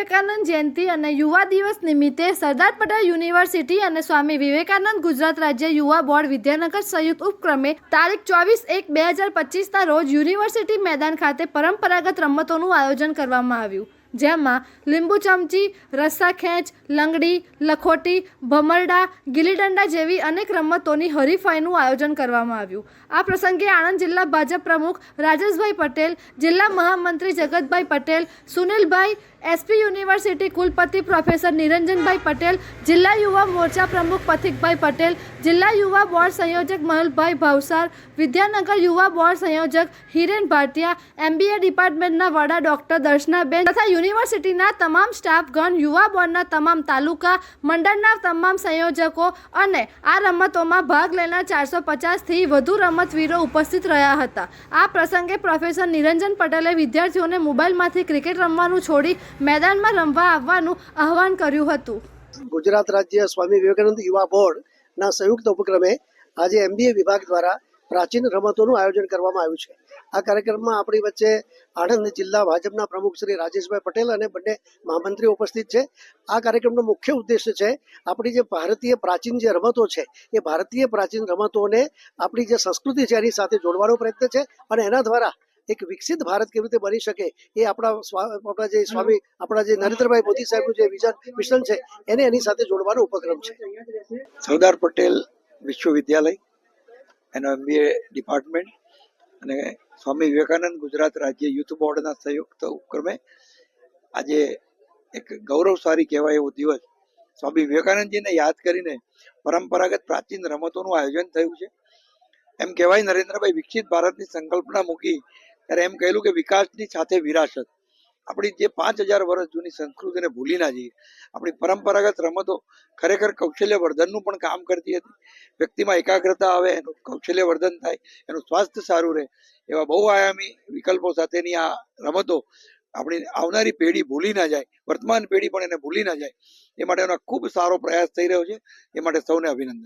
વિવેકાનંદ જયંતિ અને યુવા દિવસ નિમિત્તે સરદાર પટેલ યુનિવર્સિટી અને સ્વામી વિવેકાનંદ ગુજરાત રાજ્ય યુવા બોર્ડ વિદ્યાનગર સંયુક્ત ઉપક્રમે તારીખ 24/1/2025ના રોજ યુનિવર્સિટી મેદાન ખાતે પરંપરાગત રમતોનું આયોજન કરવામાં આવ્યું, જેમાં લીંબુ ચમચી, રસ્સા ખેંચ, લંગડી, લખોટી, ભમરડા, ગિલ્લીદંડા જેવી અનેક રમતોની હરીફાઈનું આયોજન કરવામાં આવ્યું। આ પ્રસંગે આણંદ જિલ્લા ભાજપ પ્રમુખ રાજેશભાઈ પટેલ, જિલ્લા મહામંત્રી જગતભાઈ પટેલ, સુનિલભાઈ, એસપી યુનિવર્સિટી કુલપતિ પ્રોફેસર નિરંજનભાઈ પટેલ, જિલ્લા યુવા મોરચા પ્રમુખ પથિકભાઈ પટેલ, જિલ્લા યુવા બોર્ડ સંયોજક મયુલભાઈ ભાવસાર, વિદ્યાનગર યુવા બોર્ડ સંયોજક હિરેન ભાટિયા, MBA ડિપાર્ટમેન્ટના વડા ડોક્ટર દર્શનાબેન તથા યુનિવર્સિટીના તમામ સ્ટાફગણ, યુવા બોર્ડના તમામ તાલુકા મંડળના તમામ સંયોજકો અને આ રમતોમાં ભાગ લેનાર 450થી વધુ રમતવીરો ઉપસ્થિત રહ્યા હતા। આ પ્રસંગે પ્રોફેસર નિરંજન પટેલે વિદ્યાર્થીઓને મોબાઈલમાંથી ક્રિકેટ રમવાનું છોડી મેદાનમાં રમવા આવવાનું આહવાન કર્યું હતું। ગુજરાત રાજ્ય સ્વામી વિવેકાનંદ યુવા બોર્ડના સંયુક્ત ઉપક્રમે આજે MBA વિભાગ દ્વારા પ્રાચીન રમતોનું આયોજન કરવામાં આવ્યું છે। આ કાર્યક્રમમાં આપણી વચ્ચે આણંદ જિલ્લા ભાજપના પ્રમુખ શ્રી રાજેશભાઈ પટેલ અને બંને મહામંત્રીઓ ઉપસ્થિત છે। આ કાર્યક્રમનો મુખ્ય ઉદ્દેશ્ય છે આપણી જે ભારતીય પ્રાચીન જે રમતો છે એ ભારતીય પ્રાચીન રમતોને આપણી જે સંસ્કૃતિ છે એની સાથે જોડવાનો પ્રયત્ન છે અને એના દ્વારા એક વિકસિત ભારત કેવી રીતે બની શકે એ આપણા જે સ્વામી આપણા જે નરેન્દ્રભાઈ મોદી સાહેબનું જે મિશન છે એને એની સાથે જોડવાનો ઉપક્રમ છે। સરદાર પટેલ વિશ્વવિદ્યાલય એનો MBA ડિપાર્ટમેન્ટ અને સ્વામી વિવેકાનંદ ગુજરાત રાજ્ય યુથ બોર્ડના સંયુક્ત ઉપક્રમે આજે એક ગૌરવશાળી કહેવાય એવો દિવસ સ્વામી વિવેકાનંદજીને યાદ કરીને પરંપરાગત પ્રાચીન રમતોનું આયોજન થયું છે। એમ કહેવાય નરેન્દ્રભાઈ વિકસિત ભારતની સંકલ્પના મૂકી ત્યારે એમ કહેલું કે વિકાસની સાથે વિરાસત, આપણી જે 5000 વર્ષ જૂની સંસ્કૃતિને ભૂલી ના જઈએ। આપણી પરંપરાગત રમતો ખરેખર કૌશલ્યવર્ધનનું પણ કામ કરતી હતી। વ્યક્તિમાં એકાગ્રતા આવે, એનું કૌશલ્યવર્ધન થાય, એનું સ્વાસ્થ્ય સારું રહે, એવા બહુઆયામી વિકલ્પો સાથેની આ રમતો આપણી આવનારી પેઢી ભૂલી ના જાય, વર્તમાન પેઢી પણ એને ભૂલી ના જાય, એ માટેનો ખૂબ સારો પ્રયાસ થઈ રહ્યો છે। એ માટે સૌને અભિનંદન।